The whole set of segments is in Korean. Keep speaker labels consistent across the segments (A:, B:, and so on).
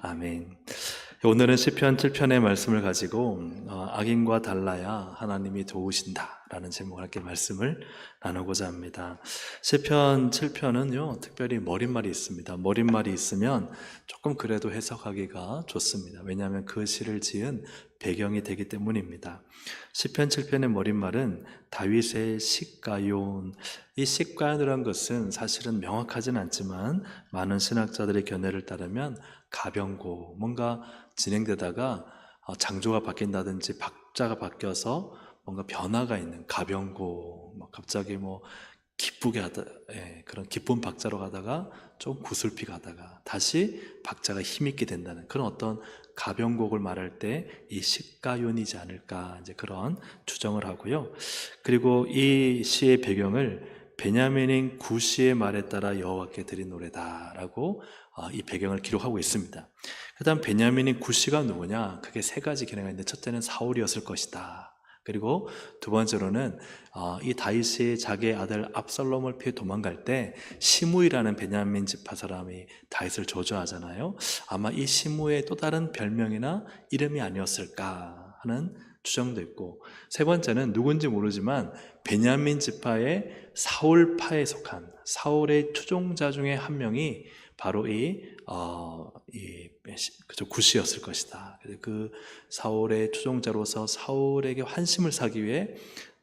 A: 아멘. 오늘은 시편 7편의 말씀을 가지고 악인과 달라야 하나님이 도우신다라는 제목으로 함께 말씀을 나누고자 합니다. 시편 7편은요 특별히 머릿말이 있습니다. 머릿말이 있으면 조금 그래도 해석하기가 좋습니다. 왜냐하면 그 시를 지은 배경이 되기 때문입니다. 시편 7편의 머릿말은 다윗의 시가요온. 이 시가요온이라는 것은 사실은 명확하진 않지만 많은 신학자들의 견해를 따르면 가병고, 뭔가 진행되다가 장조가 바뀐다든지 박자가 바뀌어서 뭔가 변화가 있는 가병고, 갑자기 기쁘게 하다, 그런 기쁜 박자로 가다가 좀 구슬피 가다가 다시 박자가 힘있게 된다는 그런 어떤 가병곡을 말할 때 이 시가요니지 않을까, 이제 그런 추정을 하고요. 그리고 이 시의 배경을 베냐민인 구시의 말에 따라 여호와께 드린 노래다라고 이 배경을 기록하고 있습니다. 그 다음 베냐민인 구시가 누구냐? 그게 세 가지 견해가 있는데, 첫째는 사울이었을 것이다. 그리고 두 번째로는 이 다윗이 자기의 아들 압살롬을 피해 도망갈 때 시므이라는 베냐민 지파 사람이 다윗을 저주하잖아요. 아마 이 시므의 또 다른 별명이나 이름이 아니었을까 하는 추정도 있고, 세 번째는 누군지 모르지만 베냐민 지파의 사울파에 속한 사울의 추종자 중에 한 명이 바로 구시였을 것이다. 그 사울의 추종자로서 사울에게 환심을 사기 위해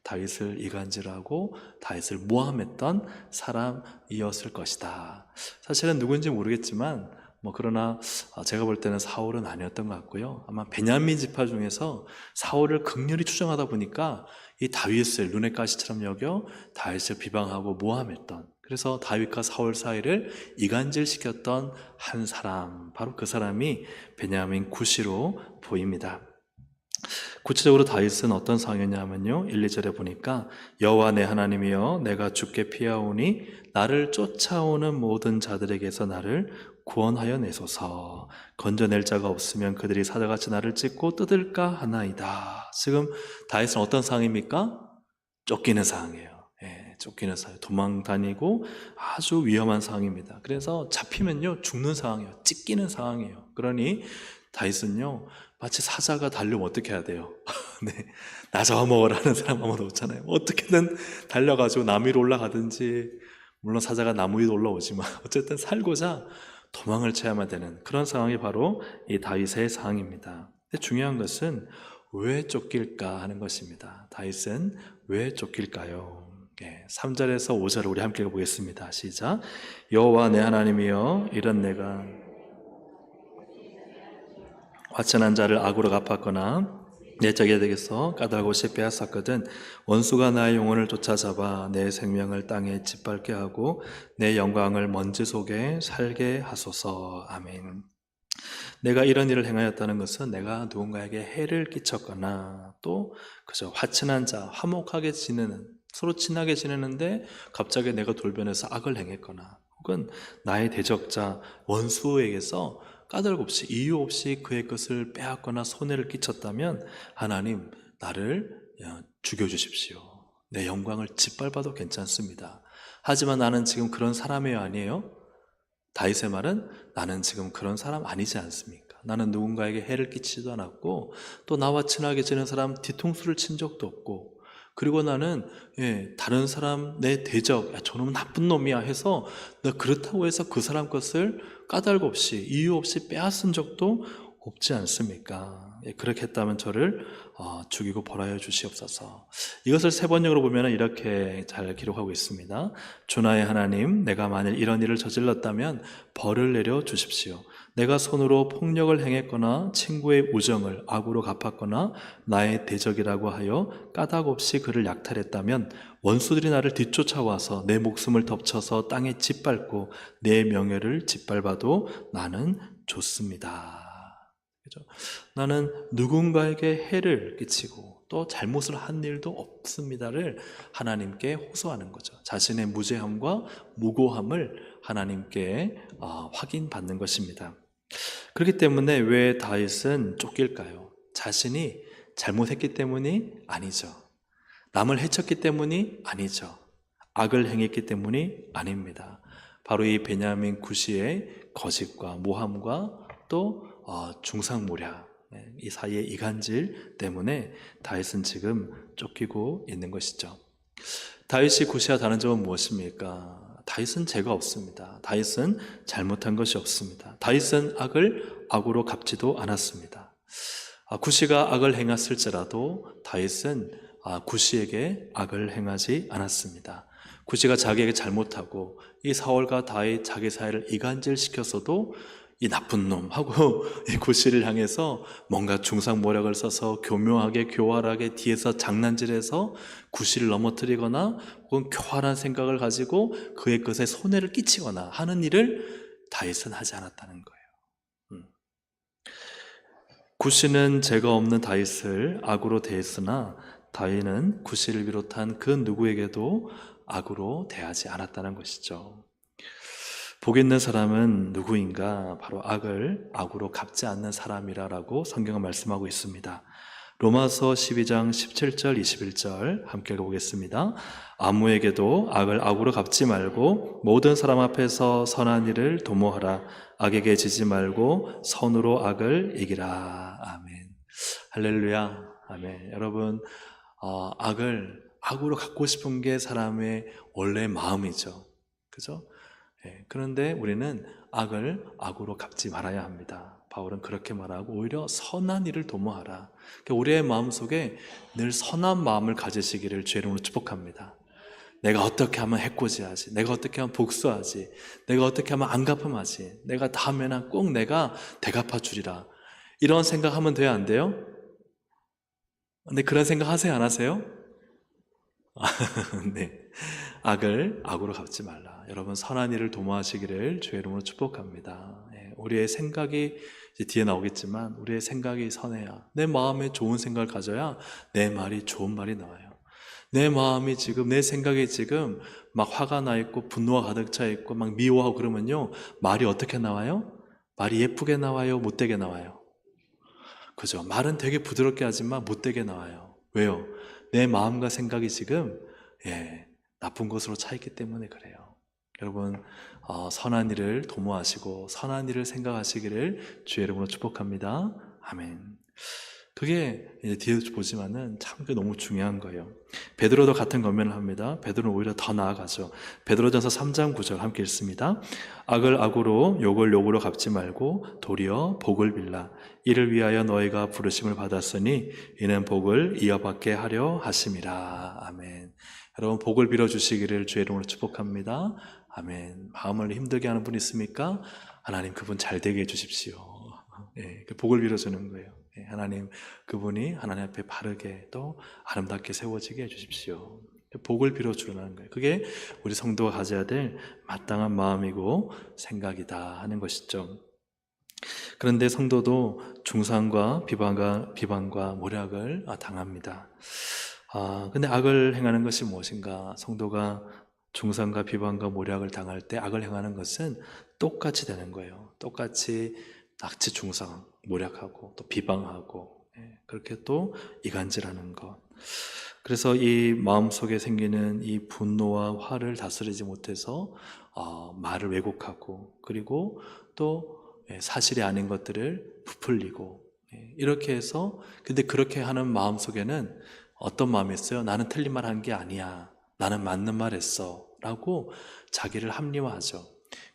A: 다윗을 이간질하고 다윗을 모함했던 사람이었을 것이다. 사실은 누군지 모르겠지만 그러나 제가 볼 때는 사울은 아니었던 것 같고요. 아마 베냐민 지파 중에서 사울을 극렬히 추종하다 보니까 이 다윗을 눈의 가시처럼 여겨 다윗을 비방하고 모함했던, 그래서 다윗과 사울 사이를 이간질시켰던 한 사람, 바로 그 사람이 베냐민 구시로 보입니다. 구체적으로 다윗은 어떤 상황이냐면요, 1, 2절에 보니까 여호와 내 하나님이여 내가 주께 피하오니 나를 쫓아오는 모든 자들에게서 나를 구원하여 내소서. 건져낼 자가 없으면 그들이 사자같이 나를 찢고 뜯을까 하나이다. 지금 다윗은 어떤 상황입니까? 쫓기는 상황이에요. 쫓기는 상황, 도망 다니고 아주 위험한 상황입니다. 그래서 잡히면요 죽는 상황이에요. 찢기는 상황이에요. 그러니 다윗은요 마치 사자가 달려면 어떻게 해야 돼요? 네, 나 잡아먹으라는 사람 아무도 없잖아요. 어떻게든 달려가지고 나무 위로 올라가든지, 물론 사자가 나무 위로 올라오지만 어쨌든 살고자 도망을 쳐야만 되는 그런 상황이 바로 이 다윗의 상황입니다. 근데 중요한 것은 왜 쫓길까 하는 것입니다. 다윗은 왜 쫓길까요? 3절에서 5절을 우리 함께 읽어보겠습니다. 시작. 여호와 내 하나님이여 이런 내가 화천한 자를 악으로 갚았거나 내 적에게서 까닭없이 빼앗았거든 원수가 나의 영혼을 쫓아잡아 내 생명을 땅에 짓밟게 하고 내 영광을 먼지 속에 살게 하소서. 아멘. 내가 이런 일을 행하였다는 것은 내가 누군가에게 해를 끼쳤거나 또 그저 화친한 자, 화목하게 지내는, 서로 친하게 지내는데 갑자기 내가 돌변해서 악을 행했거나, 혹은 나의 대적자, 원수에게서 까닭없이 이유 없이 그의 것을 빼앗거나 손해를 끼쳤다면 하나님 나를 죽여주십시오. 내 영광을 짓밟아도 괜찮습니다. 하지만 나는 지금 그런 사람이에요, 아니에요? 다윗의 말은 나는 지금 그런 사람 아니지 않습니까? 나는 누군가에게 해를 끼치지도 않았고 또 나와 친하게 지낸 사람 뒤통수를 친 적도 없고, 그리고 나는 다른 사람 내 대적, 저놈은 나쁜 놈이야 해서 그렇다고 해서 그 사람 것을 까닭 없이 이유 없이 빼앗은 적도 없지 않습니까? 그렇게 했다면 저를 죽이고 벌하여 주시옵소서. 이것을 세 번역으로 보면 이렇게 잘 기록하고 있습니다. 주 나의 하나님, 내가 만일 이런 일을 저질렀다면 벌을 내려 주십시오. 내가 손으로 폭력을 행했거나 친구의 우정을 악으로 갚았거나 나의 대적이라고 하여 까닭 없이 그를 약탈했다면 원수들이 나를 뒤쫓아와서 내 목숨을 덮쳐서 땅에 짓밟고 내 명예를 짓밟아도 나는 좋습니다. 그죠? 나는 누군가에게 해를 끼치고 또 잘못을 한 일도 없습니다를 하나님께 호소하는 거죠. 자신의 무죄함과 무고함을 하나님께 확인받는 것입니다. 그렇기 때문에 왜 다윗은 쫓길까요? 자신이 잘못했기 때문이 아니죠. 남을 해쳤기 때문이 아니죠. 악을 행했기 때문이 아닙니다. 바로 이 베냐민 구시의 거짓과 모함과 또 중상모략, 이 사이의 이간질 때문에 다윗은 지금 쫓기고 있는 것이죠. 다윗이 구시와 다른 점은 무엇입니까? 다윗은 죄가 없습니다. 다윗은 잘못한 것이 없습니다. 다윗은 악을 악으로 갚지도 않았습니다. 구시가 악을 행했을지라도 다윗은 구시에게 악을 행하지 않았습니다. 구시가 자기에게 잘못하고 이 사울과 다윗 자기 사이를 이간질시켰어도 이 나쁜 놈하고 이 구시를 향해서 뭔가 중상모략을 써서 교묘하게 교활하게 뒤에서 장난질해서 구시를 넘어뜨리거나 혹은 교활한 생각을 가지고 그의 것에 손해를 끼치거나 하는 일을 다윗은 하지 않았다는 거예요. 구시는 죄가 없는 다윗을 악으로 대했으나 다윗은 구시를 비롯한 그 누구에게도 악으로 대하지 않았다는 것이죠. 복 있는 사람은 누구인가? 바로 악을 악으로 갚지 않는 사람이라고 성경은 말씀하고 있습니다. 로마서 12장 17절 21절 함께 읽어보겠습니다. 아무에게도 악을 악으로 갚지 말고 모든 사람 앞에서 선한 일을 도모하라. 악에게 지지 말고 선으로 악을 이기라. 아멘. 할렐루야. 아멘. 여러분, 악을 악으로 갚고 싶은 게 사람의 원래 마음이죠. 그죠? 그런데 우리는 악을 악으로 갚지 말아야 합니다. 바울은 그렇게 말하고 오히려 선한 일을 도모하라. 그러니까 우리의 마음속에 늘 선한 마음을 가지시기를 주의 이름으로 축복합니다. 내가 어떻게 하면 해코지하지, 내가 어떻게 하면 복수하지, 내가 어떻게 하면 안 갚음하지, 내가 다음에는 꼭 내가 대갚아 주리라. 이런 생각하면 돼요, 안 돼요? 근데 그런 생각 하세요, 안 하세요? 네. 악을 악으로 갚지 말라. 여러분, 선한 일을 도모하시기를 주의 이름으로 축복합니다. 우리의 생각이 이제 뒤에 나오겠지만 우리의 생각이 선해야, 내 마음에 좋은 생각을 가져야 내 말이 좋은 말이 나와요. 내 마음이 지금, 내 생각이 지금 막 화가 나 있고 분노가 가득 차 있고 막 미워하고 그러면요, 말이 어떻게 나와요? 말이 예쁘게 나와요? 못되게 나와요? 그죠? 말은 되게 부드럽게 하지만 못되게 나와요. 왜요? 내 마음과 생각이 지금 나쁜 것으로 차 있기 때문에 그래요. 여러분, 선한 일을 도모하시고 선한 일을 생각하시기를 주의 이름으로 축복합니다. 아멘. 그게 이제 뒤에 보지만은 참 그게 너무 중요한 거예요. 베드로도 같은 권면을 합니다. 베드로는 오히려 더 나아가죠. 베드로전서 3장 9절 함께 읽습니다. 악을 악으로 욕을 욕으로 갚지 말고 도리어 복을 빌라. 이를 위하여 너희가 부르심을 받았으니 이는 복을 이어받게 하려 하심이라. 아멘. 여러분, 복을 빌어주시기를 주의 이름으로 축복합니다. 아멘. 마음을 힘들게 하는 분 있습니까? 하나님, 그분 잘 되게 해주십시오. 그 복을 빌어주는 거예요. 하나님, 그분이 하나님 앞에 바르게 또 아름답게 세워지게 해주십시오. 복을 빌어주라는 거예요. 그게 우리 성도가 가져야 될 마땅한 마음이고 생각이다 하는 것이죠. 그런데 성도도 중상과 비방과 모략을 당합니다. 근데 악을 행하는 것이 무엇인가? 성도가 중상과 비방과 모략을 당할 때 악을 행하는 것은 똑같이 되는 거예요. 똑같이 낙치 중상, 모략하고 또 비방하고 그렇게 또 이간질하는 것. 그래서 이 마음속에 생기는 이 분노와 화를 다스리지 못해서 말을 왜곡하고, 그리고 또 사실이 아닌 것들을 부풀리고, 이렇게 해서, 근데 그렇게 하는 마음속에는 어떤 마음이 있어요? 나는 틀린 말 한 게 아니야, 나는 맞는 말 했어 라고 자기를 합리화하죠.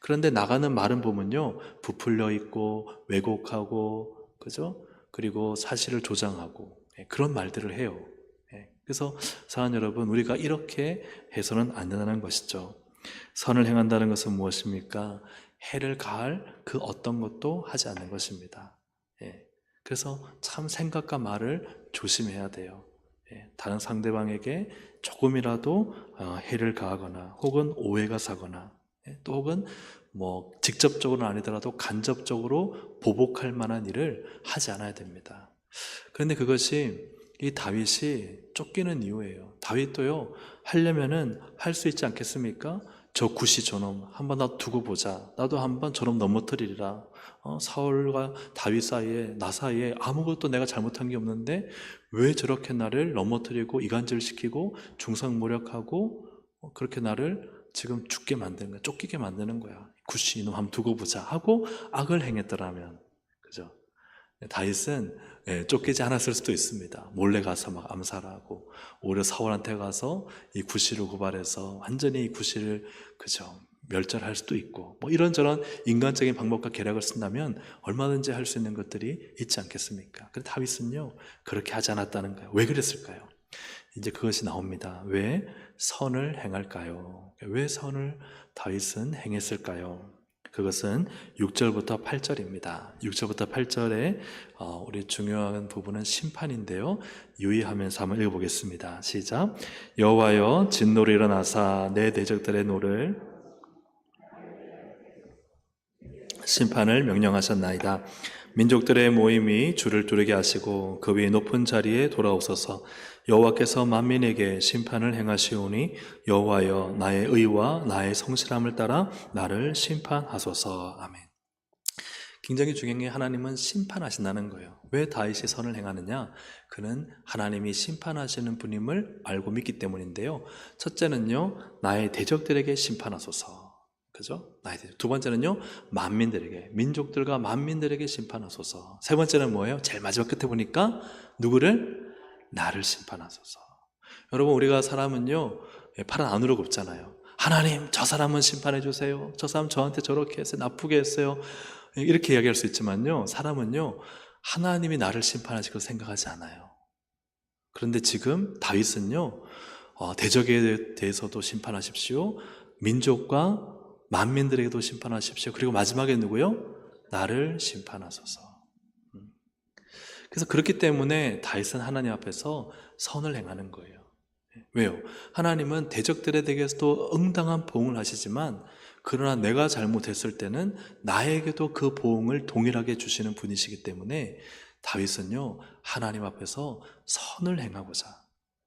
A: 그런데 나가는 말은 보면요, 부풀려 있고 왜곡하고, 그죠? 그리고 사실을 조장하고 그런 말들을 해요. 그래서 사랑하는 여러분, 우리가 이렇게 해서는 안 된다는 것이죠. 선을 행한다는 것은 무엇입니까? 해를 가할 그 어떤 것도 하지 않는 것입니다. 그래서 참 생각과 말을 조심해야 돼요. 다른 상대방에게 조금이라도 해를 가하거나 혹은 오해가 사거나 또 혹은 뭐 직접적으로는 아니더라도 간접적으로 보복할 만한 일을 하지 않아야 됩니다. 그런데 그것이 이 다윗이 쫓기는 이유예요. 다윗도요, 하려면은 할 수 있지 않겠습니까? 저 구시 저놈 한번 나 두고 보자. 나도 한번 저놈 넘어뜨리리라. 사울과 다윗 사이에, 나 사이에 아무것도 내가 잘못한 게 없는데 왜 저렇게 나를 넘어뜨리고 이간질시키고 중상모략하고 그렇게 나를 지금 죽게 만드는 거야, 쫓기게 만드는 거야. 구시 이놈 한번 두고 보자 하고 악을 행했더라면, 그죠? 다윗은 쫓기지 않았을 수도 있습니다. 몰래 가서 막 암살하고 오히려 사울한테 가서 이 구시를 고발해서 완전히 이 구시를 그죠? 멸절할 수도 있고 뭐 이런저런 인간적인 방법과 계략을 쓴다면 얼마든지 할 수 있는 것들이 있지 않겠습니까? 근데 다윗은요 그렇게 하지 않았다는 거예요. 왜 그랬을까요? 이제 그것이 나옵니다. 왜 선을 행할까요? 왜 선을 다윗은 행했을까요? 그것은 6절부터 8절입니다. 6절부터 8절에 우리 중요한 부분은 심판인데요. 유의하면서 한번 읽어보겠습니다. 시작. 여호와여 진노를 일어나사 내 대적들의 노를 심판을 명령하셨나이다. 민족들의 모임이 주를 두르게 하시고 그 위에 높은 자리에 돌아오소서. 여호와께서 만민에게 심판을 행하시오니 여호와여 나의 의와 나의 성실함을 따라 나를 심판하소서. 아멘. 굉장히 중요한 게 하나님은 심판하신다는 거예요. 왜 다윗이 선을 행하느냐? 그는 하나님이 심판하시는 분임을 알고 믿기 때문인데요. 첫째는요, 나의 대적들에게 심판하소서. 그죠? 나의 대적. 두 번째는요, 만민들에게, 민족들과 만민들에게 심판하소서. 세 번째는 뭐예요? 제일 마지막 끝에 보니까 누구를? 나를 심판하소서. 여러분, 우리가 사람은요, 파란 안으로 굽잖아요. 하나님, 저 사람은 심판해 주세요. 저 사람 저한테 저렇게 했어요. 나쁘게 했어요. 이렇게 이야기할 수 있지만요, 사람은요, 하나님이 나를 심판하실 걸 생각하지 않아요. 그런데 지금 다윗은요, 대적에 대해서도 심판하십시오. 민족과 만민들에게도 심판하십시오. 그리고 마지막에 누구요? 나를 심판하소서. 그래서 그렇기 때문에 다윗은 하나님 앞에서 선을 행하는 거예요. 왜요? 하나님은 대적들에 대해서도 응당한 보응을 하시지만 그러나 내가 잘못했을 때는 나에게도 그 보응을 동일하게 주시는 분이시기 때문에 다윗은요, 하나님 앞에서 선을 행하고자.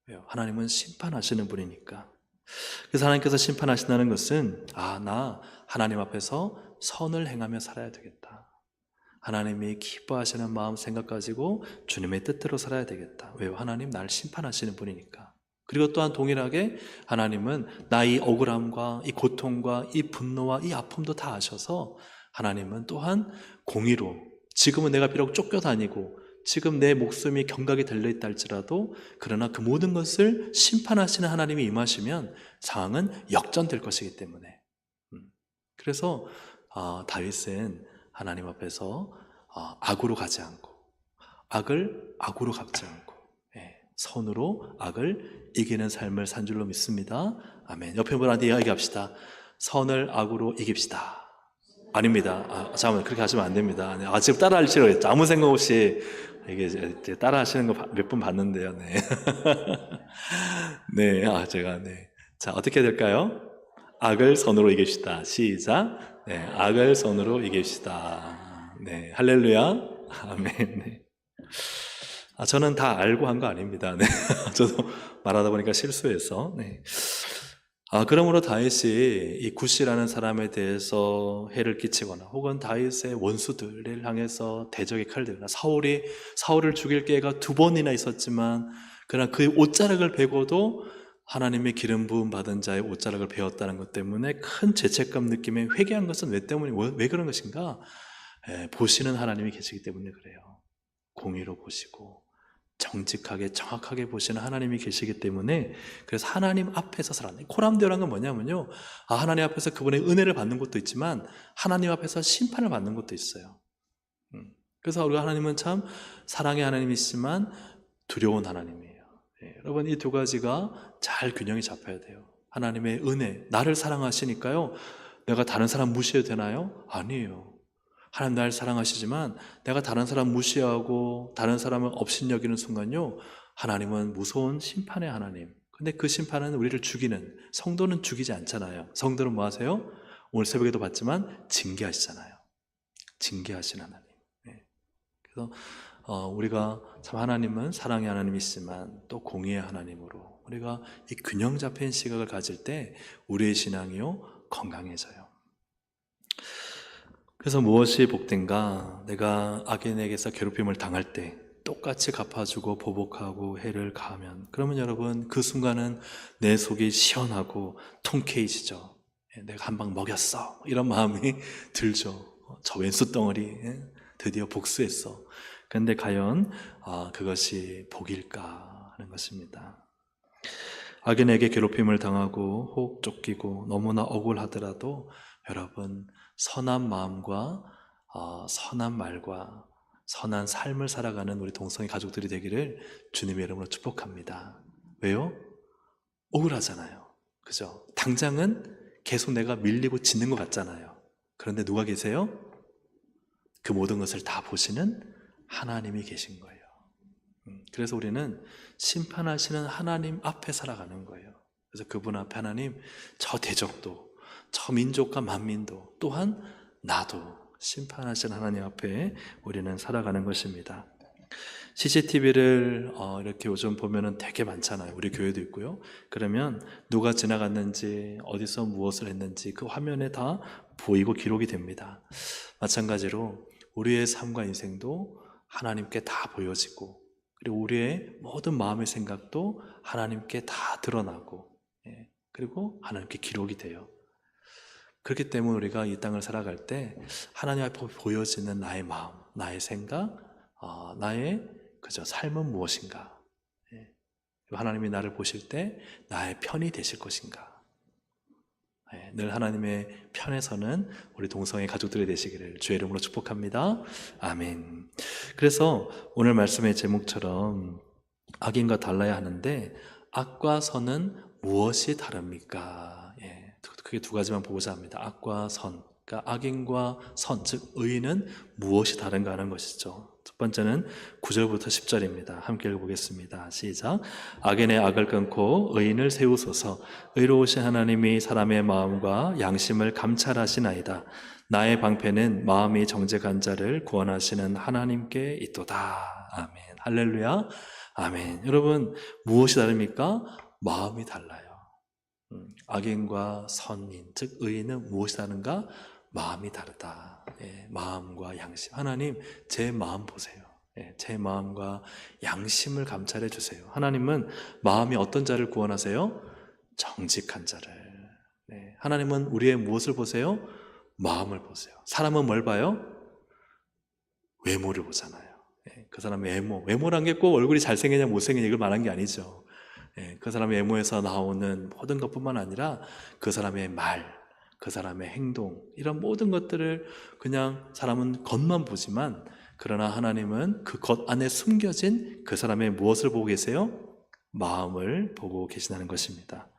A: 왜요? 하나님은 심판하시는 분이니까. 그래서 하나님께서 심판하신다는 것은 나 하나님 앞에서 선을 행하며 살아야 되겠다. 하나님이 기뻐하시는 마음 생각 가지고 주님의 뜻대로 살아야 되겠다. 왜요? 하나님 날 심판하시는 분이니까. 그리고 또한 동일하게 하나님은 나의 억울함과 이 고통과 이 분노와 이 아픔도 다 아셔서 하나님은 또한 공의로 지금은 내가 비록 쫓겨다니고 지금 내 목숨이 경각이 달려있다 할지라도 그러나 그 모든 것을 심판하시는 하나님이 임하시면 상황은 역전될 것이기 때문에 그래서 다윗은 하나님 앞에서 악으로 가지 않고 악을 악으로 갚지 않고 선으로 악을 이기는 삶을 산 줄로 믿습니다. 아멘. 옆에 분한테 이야기합시다. 선을 악으로 이깁시다. 아닙니다. 잠깐만, 그렇게 하시면 안 됩니다. 지금 따라 하시려고 했죠. 아무 생각 없이 이게 따라 하시는 거 몇 번 봤는데요. 네. 네, 제가, 네. 자, 어떻게 해야 될까요? 악을 선으로 이깁시다. 시작. 네, 악을 선으로 이깁시다. 네, 할렐루야. 아멘. 네. 저는 다 알고 한 거 아닙니다. 네. 저도 말하다 보니까 실수해서. 네. 그러므로 다윗이 이 굿이라는 사람에 대해서 해를 끼치거나 혹은 다윗의 원수들을 향해서 대적의 칼을 들거나 사울을 죽일 기회가 2번이나 있었지만 그러나 그의 옷자락을 베고도 하나님의 기름 부음 받은 자의 옷자락을 베었다는 것 때문에 큰 죄책감 느낌에 회개한 것은 왜 그런 것인가? 보시는 하나님이 계시기 때문에 그래요. 공의로 보시고 정직하게 정확하게 보시는 하나님이 계시기 때문에 그래서 하나님 앞에서 살아가는 코람데오라는 건 뭐냐면요, 하나님 앞에서 그분의 은혜를 받는 것도 있지만 하나님 앞에서 심판을 받는 것도 있어요. 그래서 우리가 하나님은 참 사랑의 하나님이시지만 두려운 하나님이에요. 여러분, 이 두 가지가 잘 균형이 잡혀야 돼요. 하나님의 은혜, 나를 사랑하시니까요 내가 다른 사람 무시해도 되나요? 아니에요. 하나님 날 사랑하시지만 내가 다른 사람 무시하고 다른 사람을 업신여기는 순간요, 하나님은 무서운 심판의 하나님. 근데 그 심판은 우리를 죽이는, 성도는 죽이지 않잖아요. 성도는 뭐 하세요? 오늘 새벽에도 봤지만 징계하시잖아요. 징계하신 하나님. 그래서 우리가 참 하나님은 사랑의 하나님이시지만 또 공의의 하나님으로 우리가 이 균형 잡힌 시각을 가질 때 우리의 신앙이요 건강해져요. 그래서 무엇이 복된가? 내가 악인에게서 괴롭힘을 당할 때 똑같이 갚아주고 보복하고 해를 가하면, 그러면 여러분 그 순간은 내 속이 시원하고 통쾌해지죠. 내가 한 방 먹였어 이런 마음이 들죠. 저 왼수 덩어리 드디어 복수했어. 그런데 과연 그것이 복일까 하는 것입니다. 악인에게 괴롭힘을 당하고 혹 쫓기고 너무나 억울하더라도 여러분, 선한 마음과 선한 말과 선한 삶을 살아가는 우리 동성애 가족들이 되기를 주님의 이름으로 축복합니다. 왜요? 억울하잖아요. 그죠? 당장은 계속 내가 밀리고 지는 것 같잖아요. 그런데 누가 계세요? 그 모든 것을 다 보시는 하나님이 계신 거예요. 그래서 우리는 심판하시는 하나님 앞에 살아가는 거예요. 그래서 그분 앞에 하나님, 저 대적도, 저 민족과 만민도, 또한 나도 심판하시는 하나님 앞에 우리는 살아가는 것입니다. CCTV를 이렇게 요즘 보면은 되게 많잖아요. 우리 교회도 있고요. 그러면 누가 지나갔는지, 어디서 무엇을 했는지 그 화면에 다 보이고 기록이 됩니다. 마찬가지로 우리의 삶과 인생도 하나님께 다 보여지고, 그리고 우리의 모든 마음의 생각도 하나님께 다 드러나고, 그리고 하나님께 기록이 돼요. 그렇기 때문에 우리가 이 땅을 살아갈 때 하나님 앞에 보여지는 나의 마음, 나의 생각, 나의 삶은 무엇인가? 하나님이 나를 보실 때 나의 편이 되실 것인가? 늘 하나님의 편에서는 우리 동성애 가족들이 되시기를 주의 이름으로 축복합니다. 아멘. 그래서 오늘 말씀의 제목처럼 악인과 달라야 하는데 악과 선은 무엇이 다릅니까? 크게 두 가지만 보고자 합니다. 악과 선, 그러니까 악인과 선, 즉 의인은 무엇이 다른가 하는 것이죠. 첫 번째는 9절부터 10절입니다. 함께 읽어보겠습니다. 시작. 악인의 악을 끊고 의인을 세우소서. 의로우신 하나님이 사람의 마음과 양심을 감찰하시나이다. 나의 방패는 마음이 정직한 자를 구원하시는 하나님께 있도다. 아멘. 할렐루야. 아멘. 여러분, 무엇이 다릅니까? 마음이 달라요. 악인과 선인, 즉 의인은 무엇이 다른가? 마음이 다르다. 마음과 양심. 하나님, 제 마음 보세요. 제 마음과 양심을 감찰해 주세요. 하나님은 마음이 어떤 자를 구원하세요? 정직한 자를. 하나님은 우리의 무엇을 보세요? 마음을 보세요. 사람은 뭘 봐요? 외모를 보잖아요. 그 사람의 외모란 게 꼭 얼굴이 잘생기냐 못생기냐 이걸 말한 게 아니죠. 그 사람의 외모에서 나오는 모든 것뿐만 아니라 그 사람의 말, 그 사람의 행동, 이런 모든 것들을 그냥 사람은 겉만 보지만, 그러나 하나님은 그 겉 안에 숨겨진 그 사람의 무엇을 보고 계세요? 마음을 보고 계시다는 것입니다.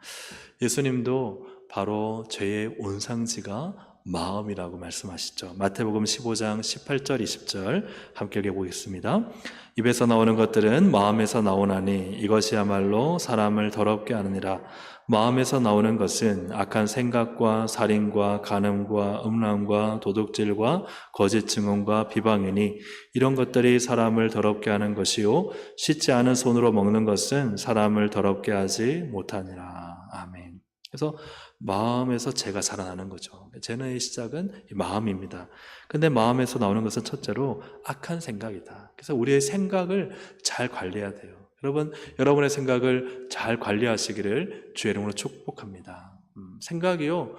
A: 예수님도 바로 죄의 온상지가 마음이라고 말씀하시죠. 마태복음 15장 18절 20절 함께 읽어보겠습니다. 입에서 나오는 것들은 마음에서 나오나니 이것이야말로 사람을 더럽게 하느니라. 마음에서 나오는 것은 악한 생각과 살인과 간음과 음란과 도둑질과 거짓 증언과 비방이니 이런 것들이 사람을 더럽게 하는 것이요 씻지 않은 손으로 먹는 것은 사람을 더럽게 하지 못하니라. 아멘. 그래서 마음에서 죄가 자라나는 거죠. 죄의 시작은 마음입니다. 근데 마음에서 나오는 것은 첫째로 악한 생각이다. 그래서 우리의 생각을 잘 관리해야 돼요. 여러분, 여러분의 생각을 잘 관리하시기를 주의 이름으로 축복합니다. 생각이요,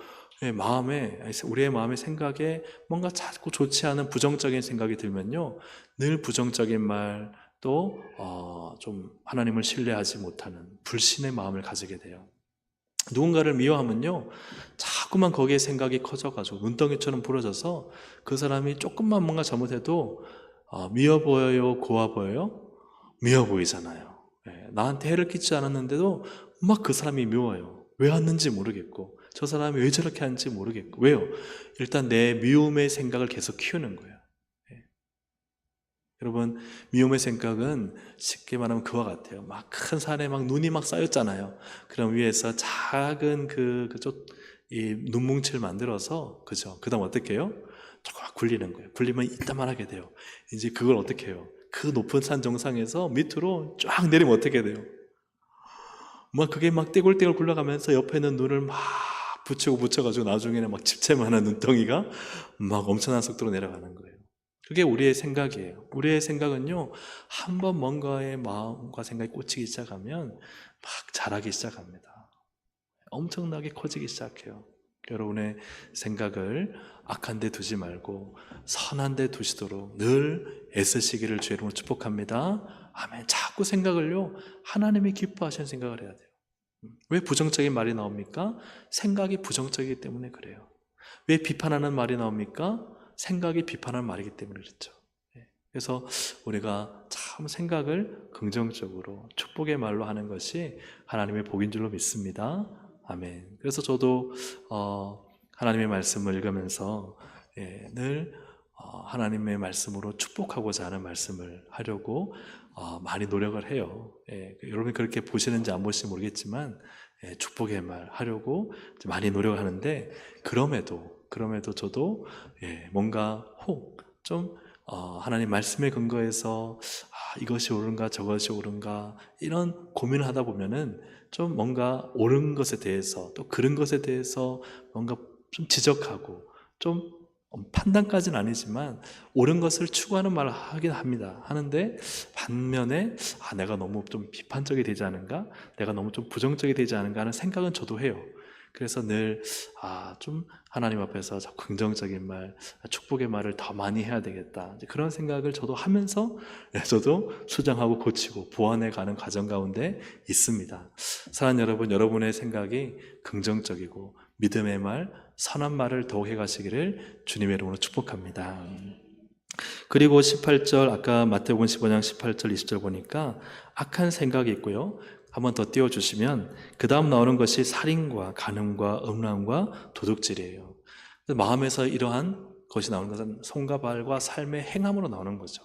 A: 우리의 마음의 생각에 뭔가 자꾸 좋지 않은 부정적인 생각이 들면요, 늘 부정적인 말, 또 좀 하나님을 신뢰하지 못하는 불신의 마음을 가지게 돼요. 누군가를 미워하면요, 자꾸만 거기에 생각이 커져가지고 눈덩이처럼 부러져서 그 사람이 조금만 뭔가 잘못해도 미워 보여요, 고와 보여요? 미워 보이잖아요. 나한테 해를 끼치지 않았는데도 막 그 사람이 미워요. 왜 왔는지 모르겠고 저 사람이 왜 저렇게 하는지 모르겠고. 왜요? 일단 내 미움의 생각을 계속 키우는 거예요. 여러분, 미움의 생각은 쉽게 말하면 그와 같아요. 막 큰 산에 막 눈이 막 쌓였잖아요. 그럼 위에서 작은 이 눈뭉치를 만들어서, 그죠? 그 다음 어떻게 해요? 조금 굴리는 거예요. 굴리면 이따만하게 돼요. 이제 그걸 어떻게 해요? 그 높은 산 정상에서 밑으로 쫙 내리면 어떻게 돼요? 막 그게 막 떼굴떼굴 굴러가면서 옆에는 눈을 막 붙여가지고 나중에는 막 집채만한 눈덩이가 막 엄청난 속도로 내려가는 거예요. 그게 우리의 생각이에요. 우리의 생각은요, 한번 뭔가의 마음과 생각이 꽂히기 시작하면 막 자라기 시작합니다. 엄청나게 커지기 시작해요. 여러분의 생각을 악한 데 두지 말고 선한 데 두시도록 늘 애쓰시기를 주의 이름으로 축복합니다. 아멘. 자꾸 생각을요, 하나님이 기뻐하시는 생각을 해야 돼요. 왜 부정적인 말이 나옵니까? 생각이 부정적이기 때문에 그래요. 왜 비판하는 말이 나옵니까? 생각이 비판하는 말이기 때문에 그렇죠. 그래서 우리가 참 생각을 긍정적으로 축복의 말로 하는 것이 하나님의 복인 줄로 믿습니다. 아멘. 그래서 저도 하나님의 말씀을 읽으면서 늘 하나님의 말씀으로 축복하고자 하는 말씀을 하려고 많이 노력을 해요. 여러분이 그렇게 보시는지 안 보시는지 모르겠지만 축복의 말 하려고 많이 노력을 하는데, 그럼에도 저도 뭔가 좀 하나님 말씀에 근거해서 이것이 옳은가 저것이 옳은가 이런 고민을 하다 보면은 좀 뭔가 옳은 것에 대해서 또 그른 것에 대해서 뭔가 좀 지적하고 좀 판단까지는 아니지만 옳은 것을 추구하는 말을 하긴 하는데, 반면에 내가 너무 좀 비판적이 되지 않은가, 내가 너무 좀 부정적이 되지 않은가 하는 생각은 저도 해요. 그래서 늘 좀 하나님 앞에서 긍정적인 말, 축복의 말을 더 많이 해야 되겠다, 그런 생각을 저도 하면서 저도 수정하고 고치고 보완해 가는 과정 가운데 있습니다. 사랑하는 여러분, 여러분의 생각이 긍정적이고 믿음의 말, 선한 말을 더욱 해가시기를 주님의 이름으로 축복합니다. 그리고 18절, 아까 마태복음 15장 18절 20절 보니까 악한 생각이 있고요. 한번 더 띄워주시면 그 다음 나오는 것이 살인과 간음과 음란과 도둑질이에요. 마음에서 이러한 것이 나오는 것은 손과 발과 삶의 행함으로 나오는 거죠.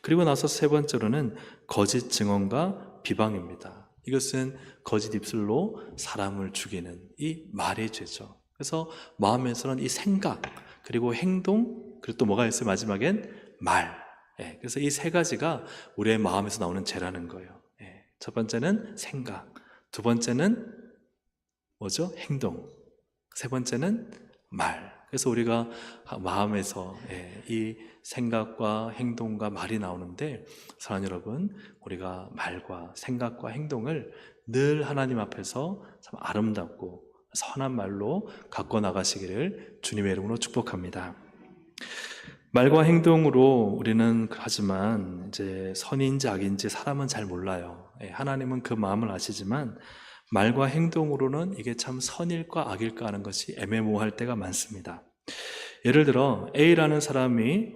A: 그리고 나서 세 번째로는 거짓 증언과 비방입니다. 이것은 거짓 입술로 사람을 죽이는 이 말의 죄죠. 그래서 마음에서는 이 생각, 그리고 행동, 그리고 또 뭐가 있어요? 마지막엔 말. 그래서 이 세 가지가 우리의 마음에서 나오는 죄라는 거예요. 첫 번째는 생각, 두 번째는 뭐죠? 행동, 세 번째는 말. 그래서 우리가 마음에서 이 생각과 행동과 말이 나오는데, 사랑하는 여러분, 우리가 말과 생각과 행동을 늘 하나님 앞에서 참 아름답고 선한 말로 갖고 나가시기를 주님의 이름으로 축복합니다. 말과 행동으로 우리는 하지만 이제 선인지 악인지 사람은 잘 몰라요. 하나님은 그 마음을 아시지만 말과 행동으로는 이게 참 선일까 악일까 하는 것이 애매모호할 때가 많습니다. 예를 들어 A라는 사람이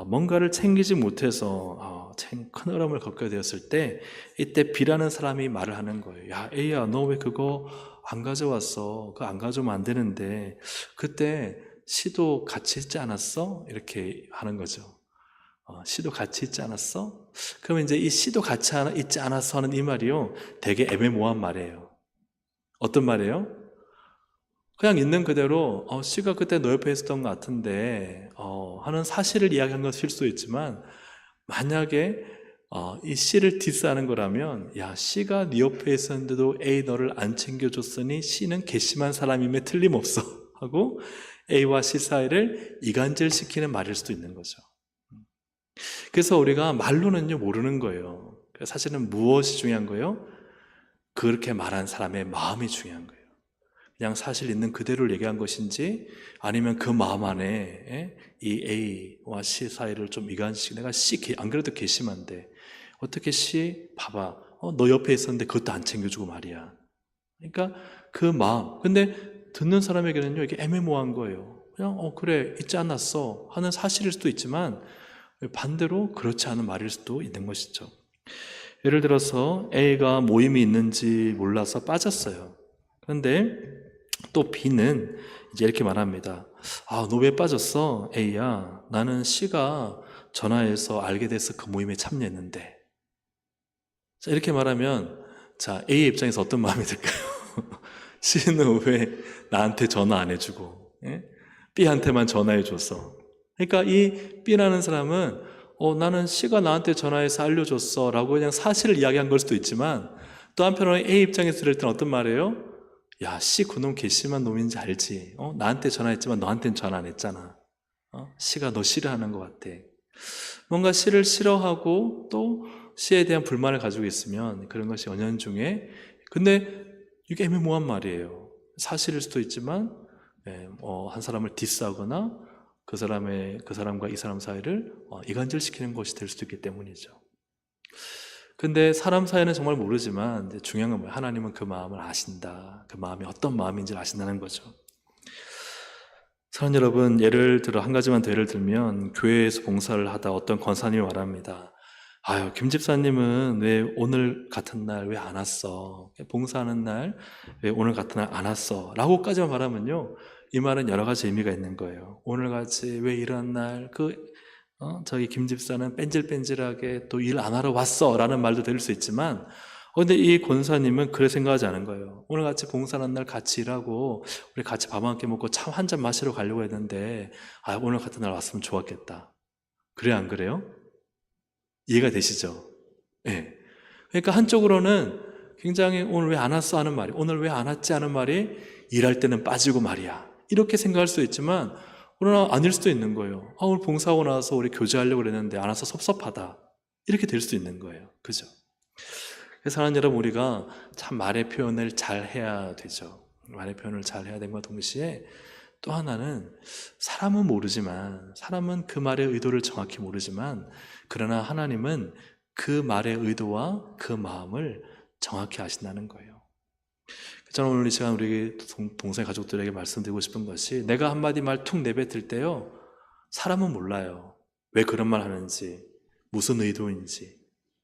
A: 뭔가를 챙기지 못해서 큰 어려움을 겪게 되었을 때, 이때 B라는 사람이 말을 하는 거예요. 야, A야, 너 왜 그거 안 가져왔어? 그거 안 가져오면 안 되는데 그때 C도 같이 있지 않았어? 이렇게 하는 거죠. C도 같이 있지 않았어? 그러면 이제 이 C도 같이 있지 않았어 하는 이 말이요, 되게 애매모호한 말이에요. 어떤 말이에요? 그냥 있는 그대로 C가 그때 너 옆에 있었던 것 같은데 하는 사실을 이야기한 것일 수도 있지만, 만약에 이 C를 디스하는 거라면, 야, C가 네 옆에 있었는데도 A 너를 안 챙겨줬으니 C는 괘씸한 사람임에 틀림없어 하고 A와 C 사이를 이간질시키는 말일 수도 있는 거죠. 그래서 우리가 말로는요 모르는 거예요. 사실은 무엇이 중요한 거예요? 그렇게 말한 사람의 마음이 중요한 거예요. 그냥 사실 있는 그대로를 얘기한 것인지, 아니면 그 마음 안에 이 A와 C 사이를 좀 이간시키고, 내가 C 안 그래도 괘씸한데 어떻게 C 봐봐, 너 옆에 있었는데 그것도 안 챙겨주고 말이야. 그러니까 그 마음, 근데 듣는 사람에게는요 이게 애매모호한 거예요. 그냥 그래 있지 않았어 하는 사실일 수도 있지만, 반대로 그렇지 않은 말일 수도 있는 것이죠. 예를 들어서 A가 모임이 있는지 몰라서 빠졌어요. 그런데 또 B는 이제 이렇게 말합니다. 너 왜 빠졌어? A야, 나는 C가 전화해서 알게 돼서 그 모임에 참여했는데. 자, 이렇게 말하면, 자, A의 입장에서 어떤 마음이 들까요? C는 왜 나한테 전화 안 해주고 B한테만 전화해줬어? 그러니까 이 B라는 사람은 나는 C가 나한테 전화해서 알려줬어 라고 그냥 사실을 이야기한 걸 수도 있지만, 또 한편으로 A 입장에서 들을 때는 어떤 말이에요? 야, C 그놈 괘씸한 놈인지 알지? 나한테 전화했지만 너한테는 전화 안 했잖아. C가 너 싫어하는 것 같아. 뭔가 C를 싫어하고 또 C에 대한 불만을 가지고 있으면 그런 것이 은연중에, 근데 이게 애매모호한 말이에요. 사실일 수도 있지만 한 사람을 디스하거나 그 사람과 이 사람 사이를 이간질시키는 것이 될 수도 있기 때문이죠. 근데 사람 사이는 정말 모르지만 이제 중요한 건 뭐예요? 하나님은 그 마음을 아신다. 그 마음이 어떤 마음인지를 아신다는 거죠. 사랑하는 여러분, 예를 들어 한 가지만 더 예를 들면 교회에서 봉사를 하다 어떤 권사님이 말합니다. 아유, 김 집사님은 왜 오늘 같은 날 왜 안 왔어? 봉사하는 날 왜 오늘 같은 날 안 왔어? 라고까지만 말하면요, 이 말은 여러 가지 의미가 있는 거예요. 오늘같이 왜 이런 날 저기 김 집사는 뺀질뺀질하게 또 일 안 하러 왔어 라는 말도 될 수 있지만, 근데 이 권사님은 그래 생각하지 않은 거예요. 오늘 같이 봉사하는 날 같이 일하고 우리 같이 밥 한 끼 먹고 참 한 잔 마시러 가려고 했는데 오늘 같은 날 왔으면 좋았겠다. 그래 안 그래요? 이해가 되시죠? 네. 그러니까 한쪽으로는 굉장히 오늘 왜 안 왔어 하는 말이, 오늘 왜 안 왔지 하는 말이 일할 때는 빠지고 말이야, 이렇게 생각할 수 있지만 그러나 아닐 수도 있는 거예요. 오늘 봉사하고 나서 우리 교제하려고 그랬는데 안 와서 섭섭하다, 이렇게 될 수 있는 거예요. 그죠? 그래서 사랑하는 여러분, 우리가 참 말의 표현을 잘 해야 되죠. 말의 표현을 잘 해야 됨과 동시에 또 하나는, 사람은 모르지만, 사람은 그 말의 의도를 정확히 모르지만, 그러나 하나님은 그 말의 의도와 그 마음을 정확히 아신다는 거예요. 저는 오늘 이 시간 우리 동생 가족들에게 말씀드리고 싶은 것이, 내가 한마디 말 툭 내뱉을 때요, 사람은 몰라요. 왜 그런 말 하는지, 무슨 의도인지.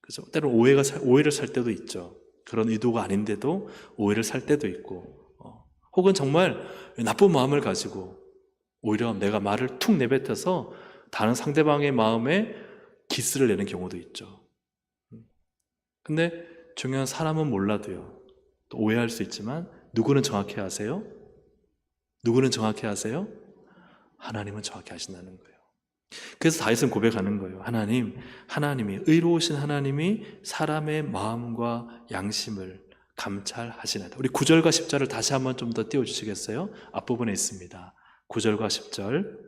A: 그죠? 때로는 오해를 살 때도 있죠. 그런 의도가 아닌데도 오해를 살 때도 있고, 혹은 정말 나쁜 마음을 가지고 오히려 내가 말을 툭 내뱉어서 다른 상대방의 마음에 기스를 내는 경우도 있죠. 근데 중요한, 사람은 몰라도요, 또 오해할 수 있지만 누구는 정확히 아세요? 누구는 정확히 아세요? 하나님은 정확히 아신다는 거예요. 그래서 다윗은 고백하는 거예요. 하나님이, 의로우신 하나님이 사람의 마음과 양심을 감찰하시나이다. 우리 9절과 10절을 다시 한번 좀 더 띄워주시겠어요? 앞부분에 있습니다. 9절과 10절.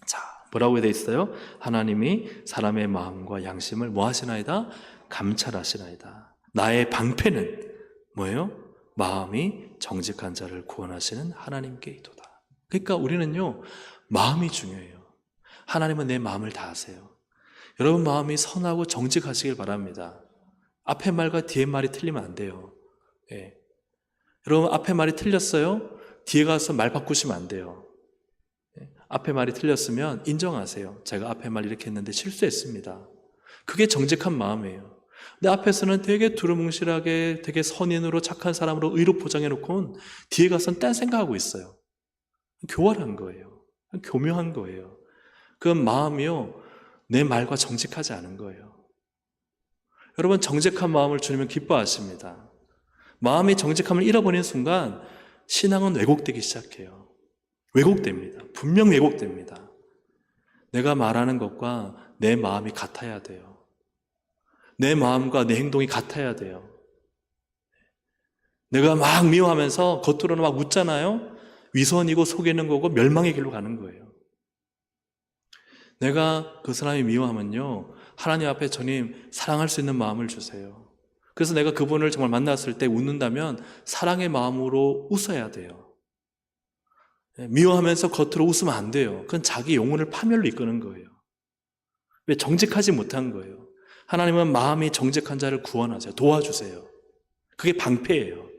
A: 자, 뭐라고 되어 있어요? 하나님이 사람의 마음과 양심을 뭐 하시나이다? 감찰하시나이다. 나의 방패는 뭐예요? 마음이 정직한 자를 구원하시는 하나님께이도다. 그러니까 우리는요, 마음이 중요해요. 하나님은 내 마음을 다 아세요. 여러분 마음이 선하고 정직하시길 바랍니다. 앞에 말과 뒤에 말이 틀리면 안 돼요. 예. 여러분 앞에 말이 틀렸어요? 뒤에 가서 말 바꾸시면 안 돼요. 예. 앞에 말이 틀렸으면 인정하세요. 제가 앞에 말 이렇게 했는데 실수했습니다. 그게 정직한 마음이에요. 근데 앞에서는 되게 두루뭉실하게 되게 선인으로 착한 사람으로 의로 포장해놓고는 뒤에 가서는 딴 생각하고 있어요. 교활한 거예요. 교묘한 거예요. 그 마음이요, 내 말과 정직하지 않은 거예요. 여러분, 정직한 마음을 주님은 기뻐하십니다. 마음이 정직함을 잃어버리는 순간 신앙은 왜곡되기 시작해요. 왜곡됩니다. 분명 왜곡됩니다. 내가 말하는 것과 내 마음이 같아야 돼요. 내 마음과 내 행동이 같아야 돼요. 내가 막 미워하면서 겉으로는 막 웃잖아요. 위선이고 속이는 거고 멸망의 길로 가는 거예요. 내가 그 사람이 미워하면요, 하나님 앞에 주님 사랑할 수 있는 마음을 주세요. 그래서 내가 그분을 정말 만났을 때 웃는다면 사랑의 마음으로 웃어야 돼요. 미워하면서 겉으로 웃으면 안 돼요. 그건 자기 영혼을 파멸로 이끄는 거예요. 왜? 정직하지 못한 거예요. 하나님은 마음이 정직한 자를 구원하세요. 도와주세요. 그게 방패예요.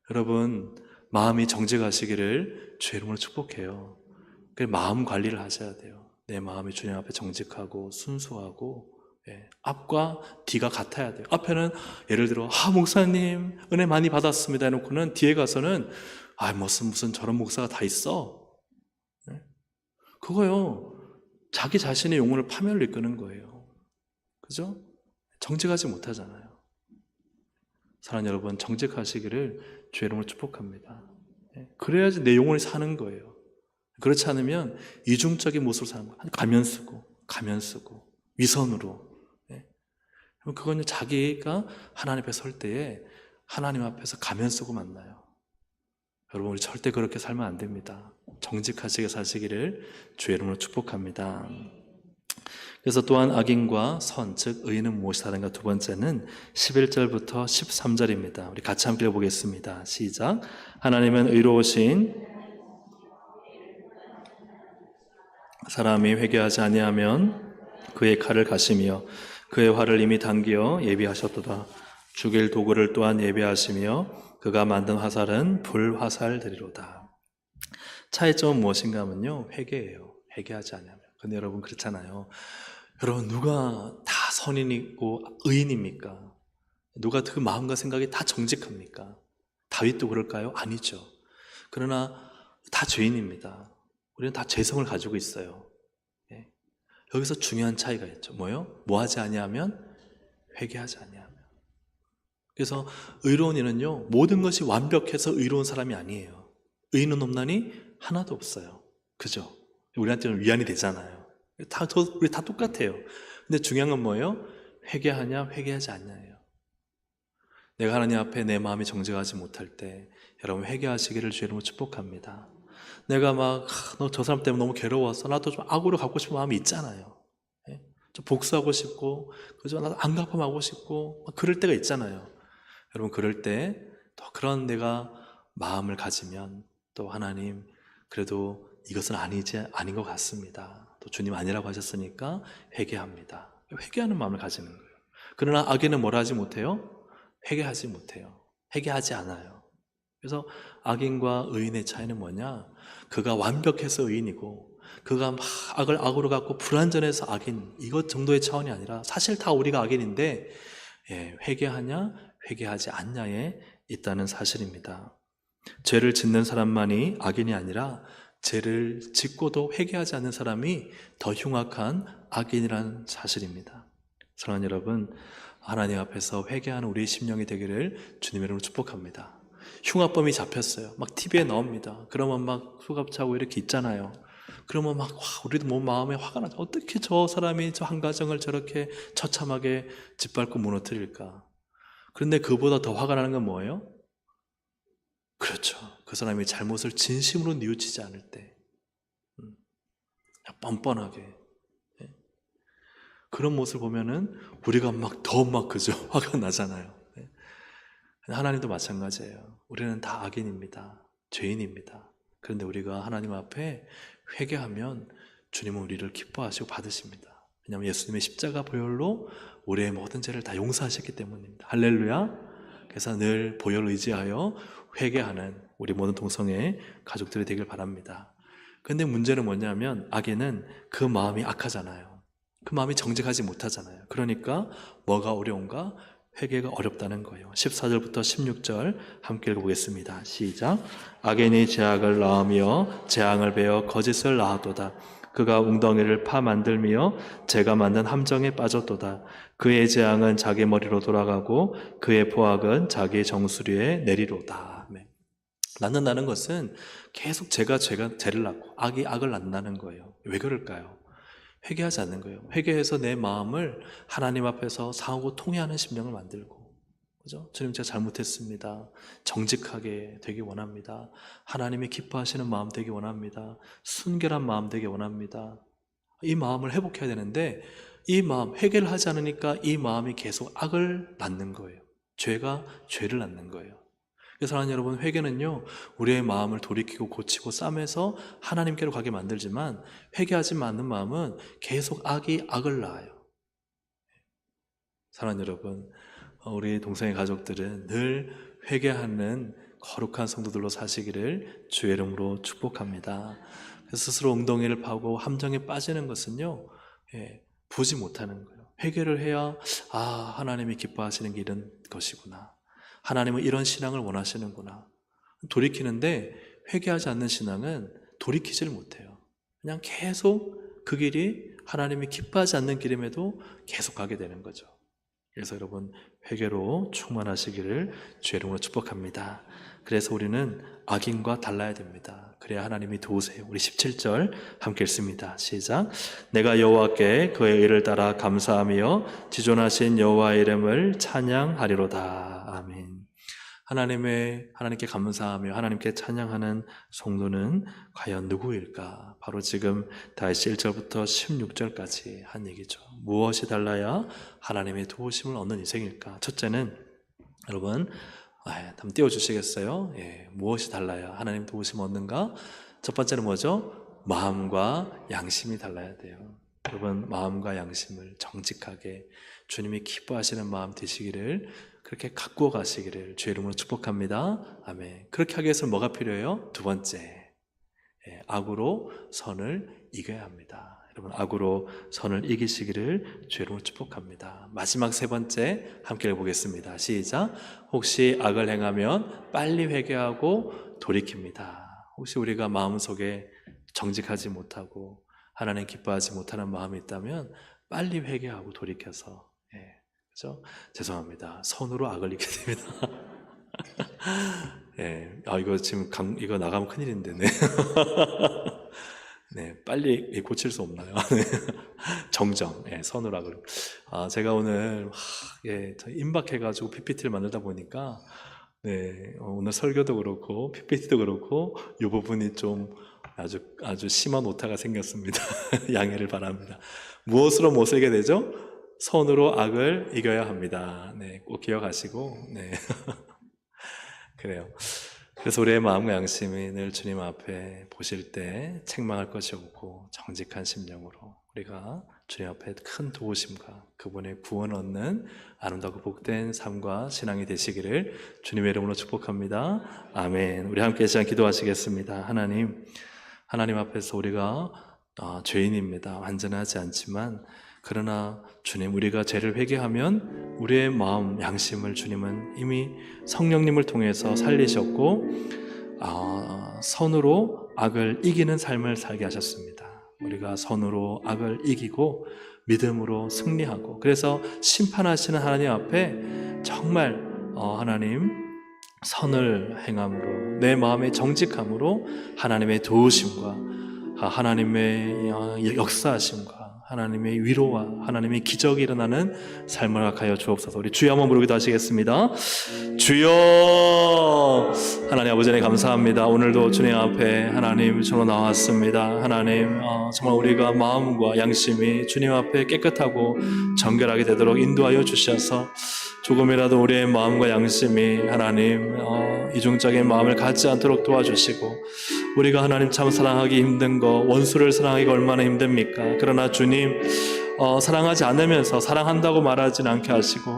A: 여러분, 마음이 정직하시기를 주의 이름으로 축복해요. 마음 관리를 하셔야 돼요. 내 마음이 주님 앞에 정직하고 순수하고, 앞과 뒤가 같아야 돼요. 앞에는 예를 들어 목사님 은혜 많이 받았습니다 해놓고는 뒤에 가서는 무슨 저런 목사가 다 있어. 그거요, 자기 자신의 영혼을 파멸로 이끄는 거예요. 그죠? 정직하지 못하잖아요. 사랑하는 여러분, 정직하시기를 주의 이름으로 축복합니다. 그래야지 내 영혼이 사는 거예요. 그렇지 않으면 이중적인 모습으로 사는 거예요. 가면 쓰고 위선으로. 그건 자기가 하나님 앞에 설 때에 하나님 앞에서 가면 쓰고 만나요. 여러분, 우리 절대 그렇게 살면 안 됩니다. 정직하시게 사시기를 주의 이름으로 축복합니다. 그래서 또한 악인과 선, 즉 의인은 무엇이 다른가? 두 번째는 11절부터 13절입니다. 우리 같이 함께 보겠습니다. 시작. 하나님은 의로우신 사람이 회개하지 아니하면 그의 칼을 가시며 그의 활을 이미 당기어 예비하셨도다. 죽일 도구를 또한 예비하시며 그가 만든 화살은 불화살되리로다. 차이점은 무엇인가 하면요, 회개예요. 회개하지 않으면. 근데 여러분 그렇잖아요. 여러분 누가 다 선인이고 의인입니까? 누가 그 마음과 생각이 다 정직합니까? 다윗도 그럴까요? 아니죠. 그러나 다 죄인입니다. 우리는 다 죄성을 가지고 있어요. 예. 여기서 중요한 차이가 있죠. 뭐요? 뭐 하지 아니하면? 회개하지 아니하면. 그래서 의로운 이는요, 모든 것이 완벽해서 의로운 사람이 아니에요. 의인은 없나니 하나도 없어요. 그죠? 우리한테는 위안이 되잖아요. 우리 다 똑같아요. 근데 중요한 건 뭐예요? 회개하냐, 회개하지 않냐예요. 내가 하나님 앞에 내 마음이 정직하지 못할 때 여러분 회개하시기를 주의 이름으로 축복합니다. 내가 막 너 저 사람 때문에 너무 괴로워서 나도 좀 악으로 갚고 싶은 마음이 있잖아요. 예? 좀 복수하고 싶고 그죠? 나도 안 갚아하고 싶고 그럴 때가 있잖아요. 여러분 그럴 때 또 그런 내가 마음을 가지면 또 하나님 그래도 이것은 아닌 것 같습니다. 또 주님 아니라고 하셨으니까 회개합니다. 회개하는 마음을 가지는 거예요. 그러나 악인은 뭐라 하지 못해요? 회개하지 못해요. 회개하지 않아요. 그래서 악인과 의인의 차이는 뭐냐? 그가 완벽해서 의인이고 그가 막 악을 악으로 갖고 불완전해서 악인, 이것 정도의 차원이 아니라 사실 다 우리가 악인인데 회개하냐 회개하지 않냐에 있다는 사실입니다. 죄를 짓는 사람만이 악인이 아니라 죄를 짓고도 회개하지 않는 사람이 더 흉악한 악인이라는 사실입니다. 사랑하는 여러분, 하나님 앞에서 회개하는 우리의 심령이 되기를 주님의 이름으로 축복합니다. 흉악범이 잡혔어요. 막 TV에 나옵니다. 그러면 막 수갑차고 이렇게 있잖아요. 그러면 막 우리도 뭐 마음에 화가 나죠. 어떻게 저 사람이 저 한 가정을 저렇게 처참하게 짓밟고 무너뜨릴까? 그런데 그보다 더 화가 나는 건 뭐예요? 그렇죠. 그 사람이 잘못을 진심으로 뉘우치지 않을 때 뻔뻔하게 그런 모습을 보면은 우리가 막 더 막 그죠? 화가 나잖아요. 하나님도 마찬가지예요. 우리는 다 악인입니다. 죄인입니다. 그런데 우리가 하나님 앞에 회개하면 주님은 우리를 기뻐하시고 받으십니다. 왜냐하면 예수님의 십자가 보혈로 우리의 모든 죄를 다 용서하셨기 때문입니다. 할렐루야. 그래서 늘 보혈을 의지하여 회개하는 우리 모든 동성애 가족들이 되길 바랍니다. 그런데 문제는 뭐냐면 악인은 그 마음이 악하잖아요. 그 마음이 정직하지 못하잖아요. 그러니까 뭐가 어려운가? 회개가 어렵다는 거예요. 14절부터 16절 함께 읽어보겠습니다. 시작. 악인이 죄악을 낳으며 재앙을 베어 거짓을 낳았도다. 그가 웅덩이를 파 만들며 재가 만든 함정에 빠졌도다. 그의 재앙은 자기 머리로 돌아가고 그의 포악은 자기 정수리에 내리로다. 낳는다는 것은 계속 죄가 죄를 낳고 악이 악을 낳는다는 거예요. 왜 그럴까요? 회개하지 않는 거예요. 회개해서 내 마음을 하나님 앞에서 상하고 통회하는 심령을 만들고, 그죠? 주님 제가 잘못했습니다. 정직하게 되기 원합니다. 하나님이 기뻐하시는 마음 되기 원합니다. 순결한 마음 되기 원합니다. 이 마음을 회복해야 되는데 이 마음 회개를 하지 않으니까 이 마음이 계속 악을 낳는 거예요. 죄가 죄를 낳는 거예요. 그래서 사랑하는 여러분, 회개는요 우리의 마음을 돌이키고 고치고 싸매서 하나님께로 가게 만들지만 회개하지 않는 마음은 계속 악이 악을 낳아요. 사랑하는 여러분, 우리 동성애 가족들은 늘 회개하는 거룩한 성도들로 사시기를 주의 이름으로 축복합니다. 스스로 엉덩이를 파고 함정에 빠지는 것은요 보지 못하는 거예요. 회개를 해야 하나님이 기뻐하시는 게 이런 것이구나, 하나님은 이런 신앙을 원하시는구나 돌이키는데, 회개하지 않는 신앙은 돌이키질 못해요. 그냥 계속 그 길이 하나님이 기뻐하지 않는 길임에도 계속 가게 되는 거죠. 그래서 여러분 회개로 충만하시기를 주의 이름으로 축복합니다. 그래서 우리는 악인과 달라야 됩니다. 그래야 하나님이 도우세요. 우리 17절 함께 읽습니다. 시작. 내가 여호와께 그의 의를 따라 감사하며 지존하신 여호와의 이름을 찬양하리로다. 아멘. 하나님께 감사하며 하나님께 찬양하는 성도는 과연 누구일까? 바로 지금 다시 1절부터 16절까지 한 얘기죠. 무엇이 달라야 하나님의 도우심을 얻는 인생일까? 첫째는 여러분 한번 띄워주시겠어요? 무엇이 달라야 하나님 도우심을 얻는가? 첫 번째는 뭐죠? 마음과 양심이 달라야 돼요. 여러분, 마음과 양심을 정직하게 주님이 기뻐하시는 마음 되시기를, 그렇게 갖고 가시기를 주의 이름으로 축복합니다. 아멘. 그렇게 하기 위해서 뭐가 필요해요? 두 번째, 악으로 선을 이겨야 합니다. 여러분, 악으로 선을 이기시기를 주의 이름으로 축복합니다. 마지막 세 번째 함께 해보겠습니다. 시작. 혹시 악을 행하면 빨리 회개하고 돌이킵니다. 혹시 우리가 마음속에 정직하지 못하고 하나님 기뻐하지 못하는 마음이 있다면 빨리 회개하고 돌이켜서, 그죠? 죄송합니다. 선으로 악을 이기게 됩니다. 이거 지금 이거 나가면 큰일인데, 네. 네, 빨리 고칠 수 없나요? 정정, 선으로 악을. 제가 오늘 임박해가지고 PPT를 만들다 보니까, 오늘 설교도 그렇고 PPT도 그렇고 이 부분이 좀 아주 심한 오타가 생겼습니다. 양해를 바랍니다. 무엇으로 못 살게 되죠? 선으로 악을 이겨야 합니다. 꼭 기억하시고, 그래요. 그래서 우리의 마음과 양심이 늘 주님 앞에 보실 때 책망할 것이 없고 정직한 심령으로 우리가 주님 앞에 큰 도우심과 그분의 구원 얻는 아름답고 복된 삶과 신앙이 되시기를 주님의 이름으로 축복합니다. 아멘. 우리 함께 시간 기도하시겠습니다. 하나님 앞에서 우리가 죄인입니다. 완전하지 않지만, 그러나 주님, 우리가 죄를 회개하면 우리의 마음, 양심을 주님은 이미 성령님을 통해서 살리셨고 선으로 악을 이기는 삶을 살게 하셨습니다. 우리가 선으로 악을 이기고 믿음으로 승리하고, 그래서 심판하시는 하나님 앞에 정말 하나님 선을 행함으로, 내 마음의 정직함으로 하나님의 도우심과 하나님의 역사하심과 하나님의 위로와 하나님의 기적이 일어나는 삶을 허락하여 주옵소서. 우리 주여 한번 부르기도 하시겠습니다. 주여. 하나님 아버지, 감사합니다. 오늘도 주님 앞에 하나님 정말 나왔습니다. 하나님, 정말 우리가 마음과 양심이 주님 앞에 깨끗하고 정결하게 되도록 인도하여 주셔서 조금이라도 우리의 마음과 양심이 하나님 이중적인 마음을 갖지 않도록 도와주시고, 우리가 하나님 참 사랑하기 힘든 거, 원수를 사랑하기가 얼마나 힘듭니까? 그러나 주님, 사랑하지 않으면서 사랑한다고 말하진 않게 하시고,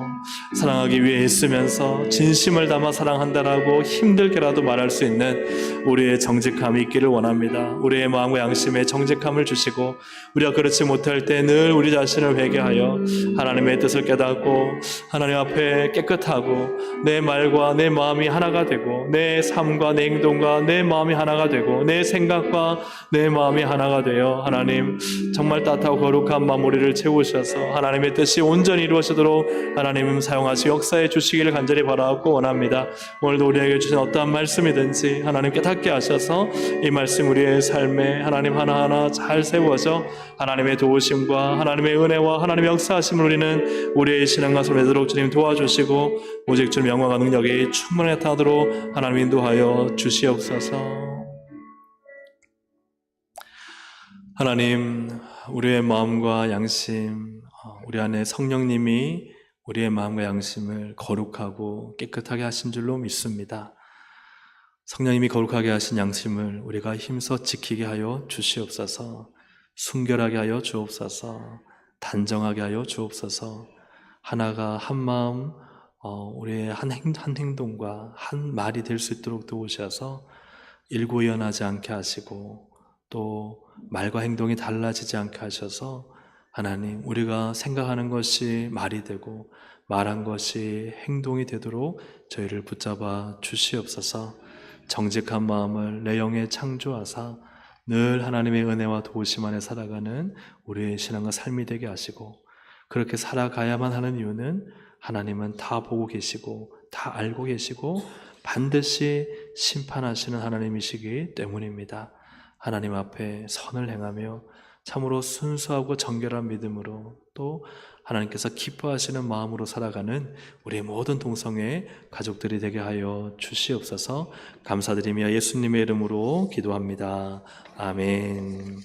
A: 사랑하기 위해 애쓰면서 진심을 담아 사랑한다라고 힘들게라도 말할 수 있는 우리의 정직함이 있기를 원합니다. 우리의 마음과 양심에 정직함을 주시고, 우리가 그렇지 못할 때 늘 우리 자신을 회개하여 하나님의 뜻을 깨닫고 하나님 앞에 깨끗하고 내 말과 내 마음이 하나가 되고, 내 삶과 내 행동과 내 마음이 하나가 되고, 내 생각과 내 마음이 하나가 되어 하나님 정말 따뜻하고 거룩한 마무리를 채우셔서 하나님의 뜻이 온전히 이루어지도록 하나님 사용하시 역사해 주시기를 간절히 바라고 원합니다. 오늘도 우리에게 주신 어떠한 말씀이든지 하나님 깨닫게 하셔서 이 말씀 우리의 삶에 하나님 하나하나 잘 세워져 하나님의 도우심과 하나님의 은혜와 하나님의 역사하심을 우리는 우리의 신앙과 삶에 되도록 주님 도와주시고, 오직 주님 영광과 능력이 충분히 나타나도록 하나님 인도하여 주시옵소서. 하나님, 우리의 마음과 양심, 우리 안에 성령님이 우리의 마음과 양심을 거룩하고 깨끗하게 하신 줄로 믿습니다. 성령님이 거룩하게 하신 양심을 우리가 힘써 지키게 하여 주시옵소서. 순결하게 하여 주옵소서. 단정하게 하여 주옵소서. 하나가 한 마음, 우리의 한 행동과 한 말이 될 수 있도록 도우셔서 일고이연하지 않게 하시고, 또 말과 행동이 달라지지 않게 하셔서 하나님, 우리가 생각하는 것이 말이 되고 말한 것이 행동이 되도록 저희를 붙잡아 주시옵소서. 정직한 마음을 내 영에 창조하사 늘 하나님의 은혜와 도우심 안에 살아가는 우리의 신앙과 삶이 되게 하시고, 그렇게 살아가야만 하는 이유는 하나님은 다 보고 계시고 다 알고 계시고 반드시 심판하시는 하나님이시기 때문입니다. 하나님 앞에 선을 행하며 참으로 순수하고 정결한 믿음으로, 또 하나님께서 기뻐하시는 마음으로 살아가는 우리 모든 동성애 가족들이 되게 하여 주시옵소서. 감사드리며 예수님의 이름으로 기도합니다. 아멘.